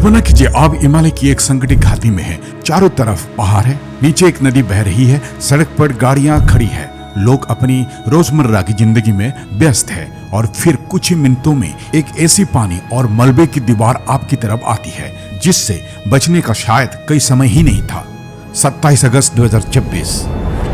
कल्पना कीजिए आप हिमालय की एक संकटी घाटी में हैं। चारों तरफ पहाड़ है, नीचे एक नदी बह रही है, सड़क पर गाड़ियां खड़ी है, लोग अपनी रोजमर्रा की जिंदगी में व्यस्त है और फिर कुछ ही मिनटों में एक ऐसी पानी और मलबे की दीवार आपकी तरफ आती है जिससे बचने का शायद कई समय ही नहीं था। 27 अगस्त 2026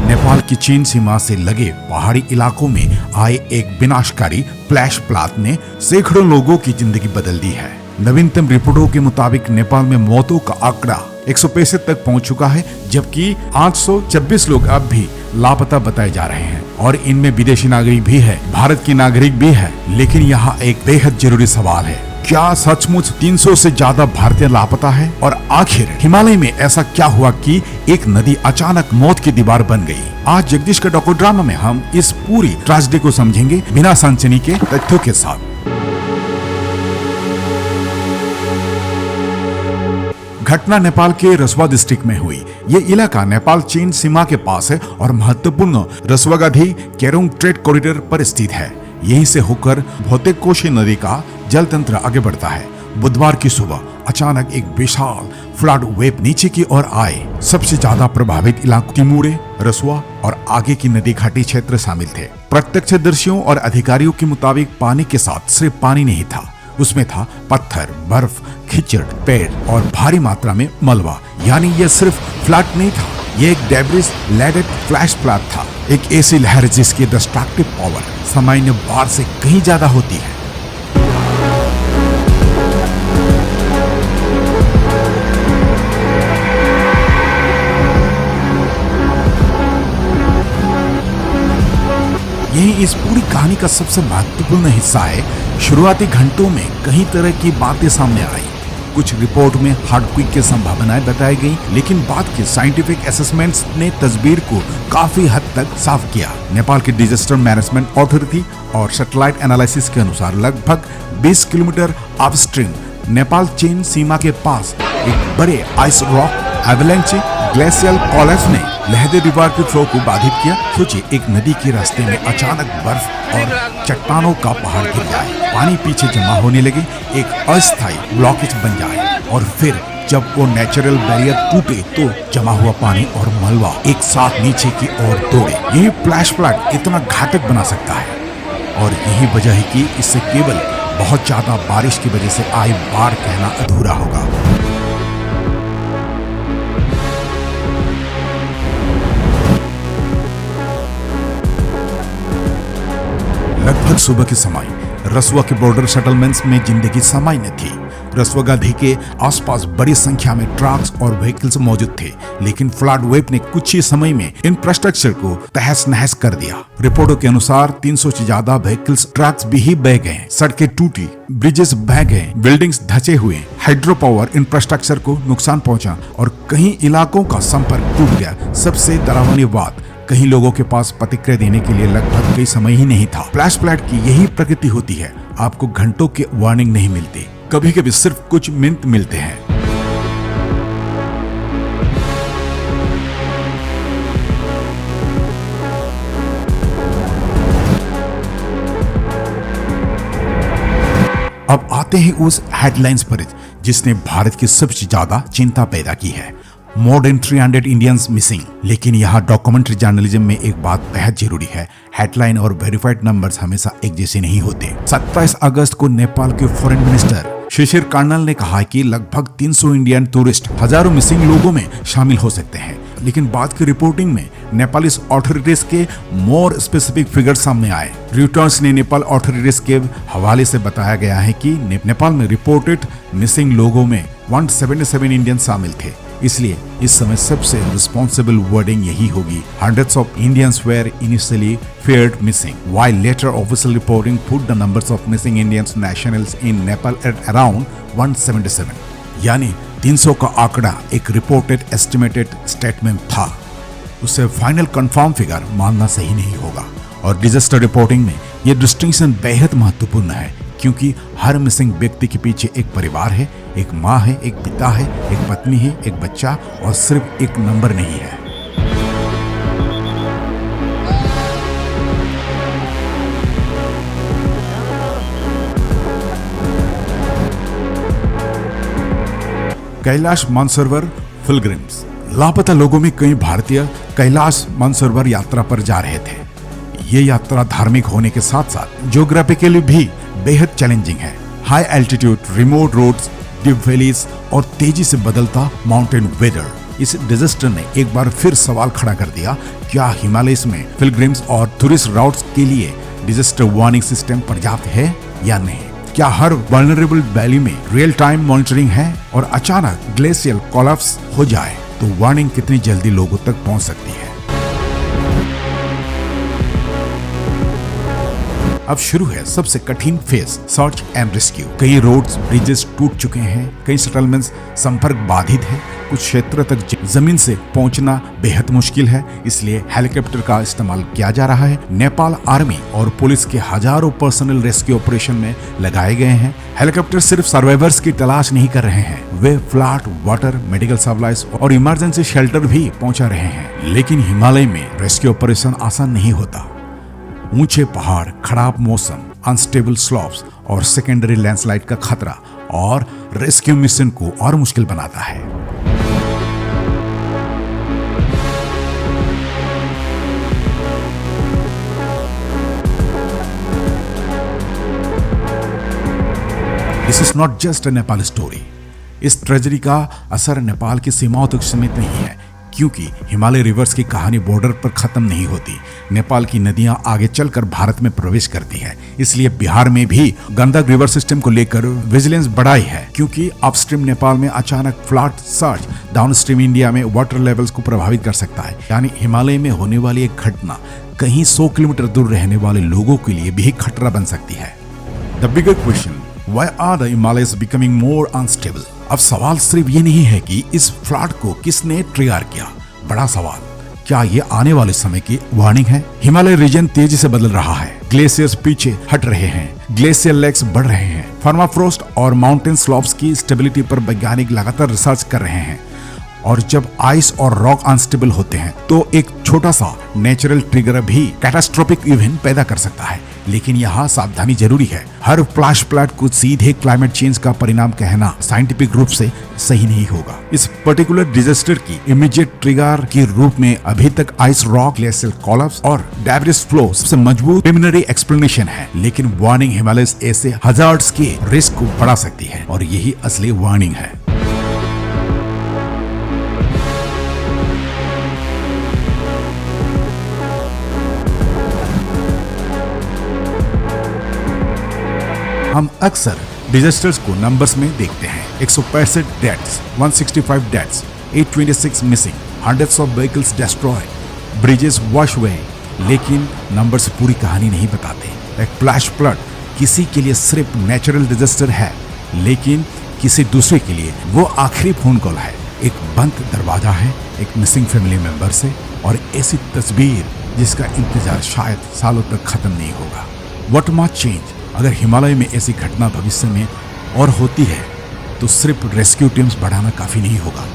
नेपाल की चीन सीमा से लगे पहाड़ी इलाकों में आए एक विनाशकारी फ्लैश फ्लड ने सैकड़ों लोगों की जिंदगी बदल दी है। नवीनतम रिपोर्टों के मुताबिक नेपाल में मौतों का आंकड़ा 165 तक पहुंच चुका है, जबकि 826 लोग अब भी लापता बताए जा रहे हैं और इनमें विदेशी नागरिक भी है, भारत की नागरिक भी है। लेकिन यहाँ एक बेहद जरूरी सवाल है, क्या सचमुच 300 से ज्यादा भारतीय लापता है? और आखिर हिमालय में ऐसा क्या हुआ कि एक नदी अचानक मौत की दीवार बन गई? आज जगदीश के डॉक्यूड्रामा में हम इस पूरी ट्रेजेडी को समझेंगे बिना सनसनी के तथ्यों के साथ। घटना नेपाल के रसुवा डिस्ट्रिक्ट में हुई। ये इलाका नेपाल चीन सीमा के पास है और महत्वपूर्ण रसुवागाधी केरोंग ट्रेड कॉरिडोर पर स्थित है। यहीं से होकर भौतिककोशी नदी का जल तंत्र आगे बढ़ता है। बुधवार की सुबह अचानक एक विशाल फ्लड वेव नीचे की ओर आए। सबसे ज्यादा प्रभावित इलाकों तिमूरे, रसुआ और आगे की नदी घाटी क्षेत्र शामिल थे। प्रत्यक्षदर्शियों और अधिकारियों के मुताबिक पानी के साथ सिर्फ पानी नहीं था, उसमें था पत्थर, बर्फ, कीचड़, पेड़ और भारी मात्रा में मलबा। यानी यह सिर्फ फ्लड नहीं था, यह एक डेब्रिस लेडेड फ्लैश फ्लड था। एक ऐसी लहर जिसकी डिस्ट्रक्टिव पावर सामान्य बाढ़ से कहीं ज्यादा होती है। यही इस पूरी कहानी का सबसे महत्वपूर्ण हिस्सा है। शुरुआती घंटों में कई तरह की बातें सामने आई। कुछ रिपोर्ट में हार्डक्वेक की संभावनाएं बताई गई, लेकिन बाद के साइंटिफिक असेसमेंट्स ने तस्वीर को काफी हद तक साफ किया। नेपाल की डिजास्टर मैनेजमेंट अथॉरिटी और सैटेलाइट एनालिसिस के अनुसार लगभग 20 किलोमीटर अपस्ट्रीम नेपाल चीन सीमा के पास एक बड़े ice rock avalanche glacial collapse ने लहदे दीवार के फ्लो को बाधित किया। सोचिए, एक नदी के रास्ते में अचानक बर्फ और चट्टानों का पहाड़ गिर जाए, पानी पीछे जमा होने लगे, एक अस्थायी ब्लॉकेज बन जाए और फिर जब वो नेचुरल बैरियर टूटे तो जमा हुआ पानी और मलबा एक साथ नीचे की ओर दौड़े। यही फ्लैश फ्लड इतना घातक बना सकता है और यही वजह है कि इससे केवल बहुत ज्यादा बारिश की वजह से आई बाढ़ कहना अधूरा होगा। लगभग सुबह के समय रसुआ के बॉर्डर सेटलमेंट्स में जिंदगी सामान्य थी। रसुवागाधी के आसपास बड़ी संख्या में ट्रक्स और व्हीकल्स मौजूद थे, लेकिन फ्लड वेव ने कुछ ही समय में इंफ्रास्ट्रक्चर को तहस नहस कर दिया। रिपोर्टों के अनुसार 300 से ज्यादा व्हीकल्स, ट्रक्स भी ही बह गए, सड़कें टूटी, ब्रिजेस बह गए, बिल्डिंग्स धंसे हुए, हाइड्रो पावर इंफ्रास्ट्रक्चर को नुकसान पहुंचा और कई इलाकों का संपर्क टूट गया। सबसे डरावनी बात, कई लोगों के पास प्रतिक्रिया देने के लिए लगभग कोई समय ही नहीं था। फ्लैश फ्लड की यही प्रकृति होती है, आपको घंटों के वार्निंग नहीं मिलती, कभी कभी सिर्फ कुछ मिनट मिलते हैं। अब आते हैं उस हेडलाइंस पर जिसने भारत की सबसे ज्यादा चिंता पैदा की है। More than 300 Indians missing. लेकिन यहाँ डॉक्यूमेंट्री जर्नलिज्म में एक बात बेहद जरूरी है, हेडलाइन और वेरीफाइड नंबर्स हमेशा एक जैसे नहीं होते। 27 अगस्त को नेपाल के फॉरेन मिनिस्टर शिशिर कर्नल ने कहा कि लगभग 300 इंडियन टूरिस्ट हजारों मिसिंग लोगों में शामिल हो सकते हैं। लेकिन बाद की रिपोर्टिंग में नेपाली अथॉरिटीज के मोर स्पेसिफिक फिगर्स सामने आए। रॉयटर्स ने नेपाल अथॉरिटीज के हवाले से बताया गया है कि नेपाल में रिपोर्टेड मिसिंग लोगों में 177 इंडियन शामिल थे। इसलिए इस समय सबसे रिस्पॉन्सिबल वर्डिंग यही होगी, hundreds of Indians were initially feared missing, while later official reporting put the numbers of missing Indians nationals in Nepal at around 177। यानी 300 का आंकड़ा एक रिपोर्टेड एस्टिमेटेड स्टेटमेंट था, उसे फाइनल कंफर्म फिगर मानना सही नहीं होगा। और डिजास्टर रिपोर्टिंग में ये डिस्टिंक्शन बेहद महत्वपूर्ण है, क्योंकि हर मिसिंग व्यक्ति के पीछे एक परिवार है, एक माँ है, एक पिता है, एक पत्नी है, एक बच्चा, और सिर्फ एक नंबर नहीं है। कैलाश मानसरोवर पिलग्रिम्स। लापता लोगों में कई भारतीय कैलाश मानसरोवर यात्रा पर जा रहे थे। ये यात्रा धार्मिक होने के साथ साथ ज्योग्राफिकली भी बेहद चैलेंजिंग है। High altitude, remote roads, deep valleys और तेजी से बदलता माउंटेन वेदर। इस डिजास्टर ने एक बार फिर सवाल खड़ा कर दिया, क्या हिमालयस में पिलग्रिम्स और टूरिस्ट राउट्स के लिए डिजास्टर वार्निंग सिस्टम पर्याप्त है या नहीं? क्या हर वल्नरेबल वैली में रियल टाइम मॉनिटरिंग है? और अचानक ग्लेशियल कोलैप्स हो जाए तो वार्निंग कितनी जल्दी लोगों तक पहुंच सकती है? अब शुरू है सबसे कठिन फेज, सर्च एंड रेस्क्यू। कई रोड्स, ब्रिजेस टूट चुके हैं, कई सेटलमेंट्स संपर्क बाधित है, कुछ क्षेत्र तक जमीन से पहुंचना बेहद मुश्किल है, इसलिए हेलीकॉप्टर का इस्तेमाल किया जा रहा है। नेपाल आर्मी और पुलिस के हजारों पर्सनल रेस्क्यू ऑपरेशन में लगाए गए हैं। हेलीकॉप्टर सिर्फ सर्वाइवर्स की तलाश नहीं कर रहे हैं, वे फ्लड, वाटर, मेडिकल सप्लाईज और इमरजेंसी शेल्टर भी पहुंचा रहे हैं। लेकिन हिमालय में रेस्क्यू ऑपरेशन आसान नहीं होता। ऊंचे पहाड़, खराब मौसम, अनस्टेबल स्लोप्स और सेकेंडरी लैंडस्लाइड का खतरा और रेस्क्यू मिशन को और मुश्किल बनाता है। This is not just a Nepal story. इस ट्रेजेडी का असर नेपाल की सीमाओं तक सीमित नहीं है, क्योंकि हिमालय रिवर्स की कहानी बॉर्डर पर खत्म नहीं होती। नेपाल की नदियां आगे चलकर भारत में प्रवेश करती है, इसलिए बिहार में भी गंडक रिवर सिस्टम को लेकर विजिलेंस बढ़ाई है, क्योंकि अपस्ट्रीम नेपाल में अचानक फ्लड सर्ज डाउनस्ट्रीम इंडिया में वाटर लेवल्स को प्रभावित कर सकता है। यानी हिमालय में होने वाली एक घटना कहीं 100 किलोमीटर दूर रहने वाले लोगों के लिए भी खतरा बन सकती है। The bigger question, why are the Himalayas becoming more unstable? अब सवाल सिर्फ ये नहीं है कि इस फ्लड को किसने ट्रिगर किया, बड़ा सवाल, क्या ये आने वाले समय की वार्निंग है? हिमालय रीजन तेजी से बदल रहा है, ग्लेशियर्स पीछे हट रहे हैं, ग्लेशियल लेक्स बढ़ रहे हैं, पर्माफ्रोस्ट और माउंटेन स्लोप्स की स्टेबिलिटी पर वैज्ञानिक लगातार रिसर्च कर रहे हैं। और जब आइस और रॉक अनस्टेबल होते हैं तो एक छोटा सा नेचुरल ट्रिगर भी कैटास्ट्रोफिक इवेंट पैदा कर सकता है। लेकिन यहाँ सावधानी जरूरी है। हर फ्लैश फ्लड को सीधे क्लाइमेट चेंज का परिणाम कहना साइंटिफिक रूप से सही नहीं होगा। इस पर्टिकुलर डिजास्टर की इमीडिएट ट्रिगर के रूप में अभी तक आइस रॉक, ग्लेशियल कोलैप्स और डेब्रिस फ्लो सबसे मजबूत प्रिलिमिनरी एक्सप्लेनेशन है। लेकिन वार्निंग हिमालयस ऐसे हजार्ड्स के रिस्क को बढ़ा सकती है और यही असली वार्निंग है। हम अक्सर डिजास्टर्स को नंबर्स में देखते हैं। 165 deaths, 165 deaths, 826 missing, hundreds of vehicles destroyed, bridges wash away. लेकिन नंबर्स पूरी कहानी नहीं बताते। एक फ्लैश फ्लड किसी के लिए सिर्फ नेचुरल डिजास्टर है, लेकिन किसी दूसरे के लिए वो आखिरी फोन कॉल है, एक बंद दरवाजा है, एक मिसिंग फैमिली मेंबर से, और ऐसी तस्वीर जिसका इंतजार शायद सालों तक खत्म नहीं होगा। What must change? अगर हिमालय में ऐसी घटना भविष्य में और होती है तो सिर्फ रेस्क्यू टीम्स बढ़ाना काफी नहीं होगा।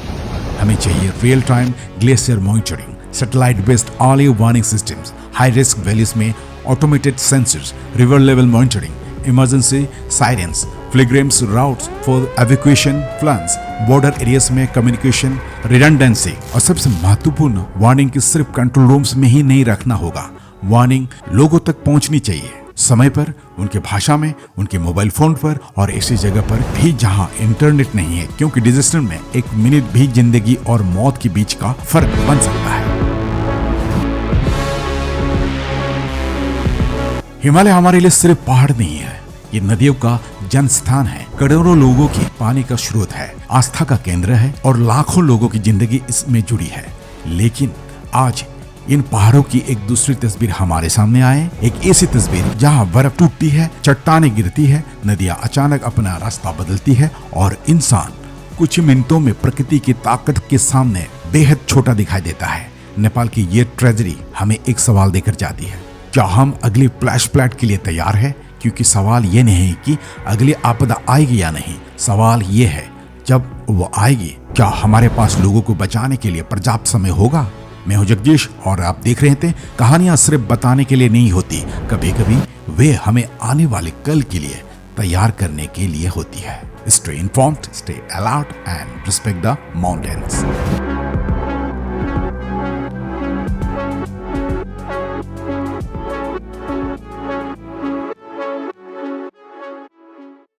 हमें चाहिए real time glacier monitoring, satellite based early warning systems, high risk valleys में automated sensors, river level monitoring, emergency sirens, pilgrims routes for evacuation plans, border areas में कम्युनिकेशन रिडंडेंसी, और सबसे महत्वपूर्ण, वार्निंग की सिर्फ कंट्रोल रूम्स में ही नहीं रखना होगा। वार्निंग लोगों तक पहुंचनी चाहिए, समय पर, उनके भाषा में, उनके मोबाइल फोन पर, और ऐसी जगह पर भी जहां इंटरनेट नहीं है, क्योंकि डिजास्टर में एक मिनट भी जिंदगी और मौत के बीच का फर्क बन सकता है। हिमालय हमारे लिए सिर्फ पहाड़ नहीं है, ये नदियों का जन्म स्थान है, करोड़ों लोगों की पानी का स्रोत है, आस्था का केंद्र है, और लाखों लोगों की जिंदगी इसमें जुड़ी है। लेकिन आज इन पहाड़ों की एक दूसरी तस्वीर हमारे सामने आए, एक ऐसी तस्वीर जहां बर्फ टूटती है, चट्टानें गिरती है, नदियां अचानक अपना रास्ता बदलती है, और इंसान कुछ मिनटों में प्रकृति की ताकत के सामने बेहद छोटा दिखाई देता है। नेपाल की ये ट्रेजेडी हमें एक सवाल देकर जाती है, क्या हम अगली फ्लैश फ्लड के लिए तैयार है? क्योंकि सवाल ये नहीं कि अगली आपदा आएगी या नहीं, सवाल ये है जब वो आएगी क्या हमारे पास लोगों को बचाने के लिए पर्याप्त समय होगा? मैं हूं जगदीश और आप देख रहे थे कहानियां सिर्फ बताने के लिए नहीं होती, कभी कभी वे हमें आने वाले कल के लिए तैयार करने के लिए होती है। Stay informed, stay alert and respect the mountains.